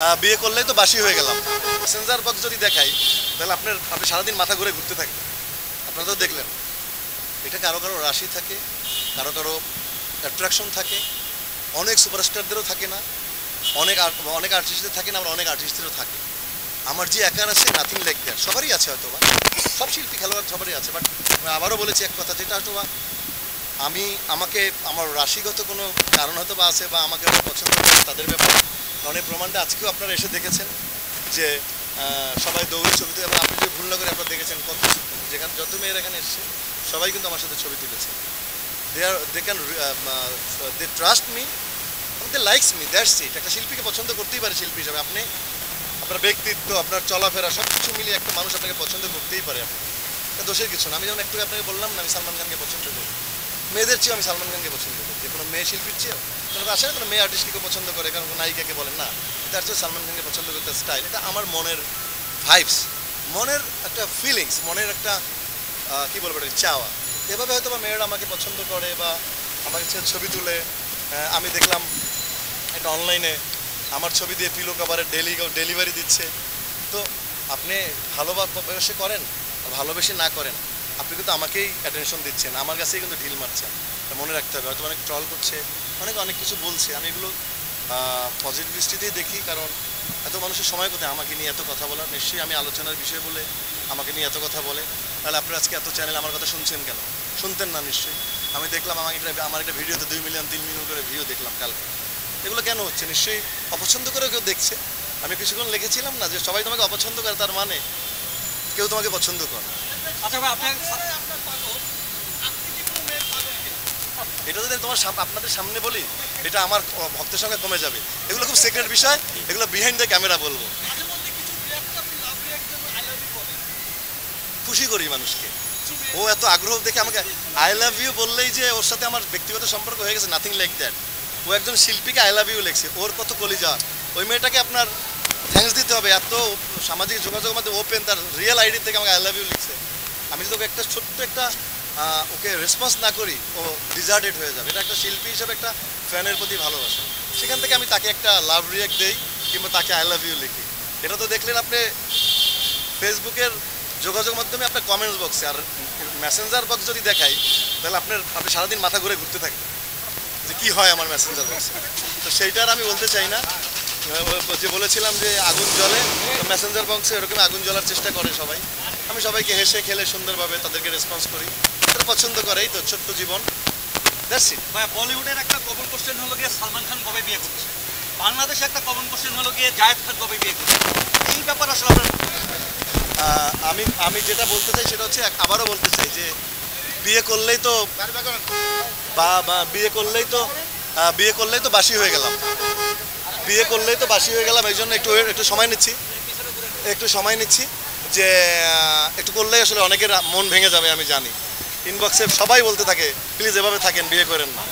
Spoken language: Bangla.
বিয়ে করলেই তো বাসি হয়ে গেলাম। মেসেঞ্জার বক্স যদি দেখাই তাহলে আপনি সারাদিন মাথা ঘুরে ঘুরতে থাকবেন। আপনারা তো দেখলেন এটা কারো কারো রাশি থাকে, কারো কারো অ্যাট্রাকশন থাকে, অনেক সুপারস্টারদেরও থাকে না, অনেক আর্টিস্টদের থাকে না, আবার অনেক আর্টিস্টদেরও থাকে। আমার যে একার আছে নাথিং লাইক দ্যাট, সবারই আছে হয়তো বা, সব শিল্পী খেলোয়াড় সবারই আছে। বাট আমি আবারও বলেছি এক কথা, যেটা হয়তো বা আমাকে আমার রাশিগত কোনো কারণ হয়তো বা আছে, বা আমাকে পছন্দ করে তাদের ব্যাপারে। কারণ এই প্রমাণটা আজকেও আপনারা এসে দেখেছেন যে সবাই দৌড়ি ছবিতে, এবং আপনি যদি ভুল না করে আপনারা দেখেছেন যেখানে যত মেয়েরা এখানে এসছে সবাই কিন্তু আমার সাথে ছবি তুলেছে। They trust me, they likes me, that's it. একটা শিল্পীকে পছন্দ করতেই পারে শিল্পী হিসাবে। আপনার ব্যক্তিত্ব, আপনার চলাফেরা সব কিছু মিলিয়ে একটা মানুষ আপনাকে পছন্দ করতেই পারে। এটা দোষের কিছু না। আমি যেমন একটু আপনাকে বললাম না, আমি সালমান খানকে পছন্দ করি, মেয়েদের চেয়েও আমি সালমান খানকে পছন্দ করি। যে কোনো মেয়ে শিল্পীর চেয়েও কারণ আসে না, কোনো মেয়ে আর্টিস্টকে পছন্দ করে, কারণ নায়িকাকে বলেন না, তার চেয়ে সালমান খানকে পছন্দ করতে স্টাইল। এটা আমার মনের ভাইবস, মনের একটা ফিলিংস, মনের একটা কী বলবো এটা চাওয়া। এভাবে হয়তো বা মেয়েরা আমাকে পছন্দ করে বা আমার কাছে ছবি তুলে। আমি দেখলাম এটা অনলাইনে আমার ছবি দিয়ে পিলো কভারের ডেলিভারি দিচ্ছে। তো আপনি ভালোবাসে করেন আর ভালোবেসে না করেন, আপনি কিন্তু আমাকেই অ্যাটেনশন দিচ্ছেন, আমার কাছেই কিন্তু ঢিল মারছেন। মনে রাখতে হবে, হয়তো অনেক ট্রল করছে, অনেক কিছু বলছে, আমি এগুলো পজিটিভ দৃষ্টিতেই দেখি। কারণ এত মানুষের সময় কোথায় আমাকে নিয়ে এত কথা বলার? নিশ্চয়ই আমি আলোচনার বিষয় বলে আমাকে নিয়ে এত কথা বলে, তাহলে আপনারা আজকে এত চ্যানেল আমার কথা শুনছেন কেন? শুনতেন না নিশ্চয়ই। আমি দেখলাম আমার একটা ভিডিওতে 2 মিলিয়ন 3 মিলিয়ন করে ভিউ দেখলাম কালকে। এগুলো কেন হচ্ছে? নিশ্চয়ই অপছন্দ করে কেউ দেখছে। আমি কিছুক্ষণ লিখেছিলাম না যে সবাই তোমাকে অপছন্দ করে, তার মানে কেউ তোমাকে পছন্দ করে। আচ্ছা ভাই, এটা যদি আপনাদের সামনে বলি, এটা আমার ভক্তের সঙ্গে কমে যাবে। এগুলো খুব সিক্রেট বিষয়, এগুলো বিহাইন্ড দ্য ক্যামেরা বলবো। খুশি করি মানুষকে। ও এত আগ্রহ দেখে আমাকে আই লাভ ইউ বললেই যে ওর সাথে আমার ব্যক্তিগত সম্পর্ক হয়ে গেছে, নাথিং লাইক দ্যাট। ও একজন শিল্পীকে আই লাভ ইউ লিখছে, ওর কত কলিজা। ওই মেয়েটাকে আপনার থ্যাঙ্কস দিতে হবে, এত সামাজিক যোগাযোগের মধ্যে ওপেন, তার রিয়েল আইডি থেকে আমাকে আই লাভ ইউ লিখছে। আমি যদি ওকে একটা ছোট্ট একটা ওকে রেসপন্স না করি, ও ডিজার্টেড হয়ে যাবে। এটা একটা শিল্পী হিসেবে একটা ফ্যানের প্রতি ভালোবাসা। সেখান থেকে আমি তাকে একটা লাভ রিয়াক্ট দেই, কিংবা তাকে আই লাভ ইউ লিখি। এটা তো দেখলেন আপনি ফেসবুকের যোগাযোগ মাধ্যমে আপনার কমেন্টস বক্সে। আর মেসেঞ্জার বক্স যদি দেখাই তাহলে আপনি সারাদিন মাথা ঘুরে ঘুরতে থাকবেন যে কী হয় আমার মেসেঞ্জার বক্সে। তো সেইটা আর আমি বলতে চাই না। যে বলেছিলাম যে আগুন জ্বলে, মেসেঞ্জার বক্সে এরকম আগুন জ্বলার চেষ্টা করে সবাই। আমি সবাইকে হেসে খেলে সুন্দরভাবে তাদেরকে রেসপন্স করি, তারা পছন্দ করে। এই তো ছোট্ট জীবন, দ্যাটস ইট। ভাই, বলিউডের একটা কমন কোশ্চেন হলো গিয়ে সালমান খান কবে বিয়ে করছে, বাংলাদেশে একটা কমন কোশ্চেন হলো গিয়ে জায়েদ খান কবে বিয়ে করছে। এই ব্যাপার আসলে আমি যেটা বলতে চাই সেটা হচ্ছে, আবারও বলতে চাই যে বিয়ে করলেই তো বিয়ে করলেই তো বাসি হয়ে গেলাম। বিয়ে করলেই তো বাসি হয়ে গেলাম। এই জন্য একটু সময় নিচ্ছি যে একটু করলেই আসলে অনেকের মন ভেঙে যাবে আমি জানি। ইনবক্সে সবাই বলতে থাকে প্লিজ এভাবে থাকেন, বিয়ে করেন না।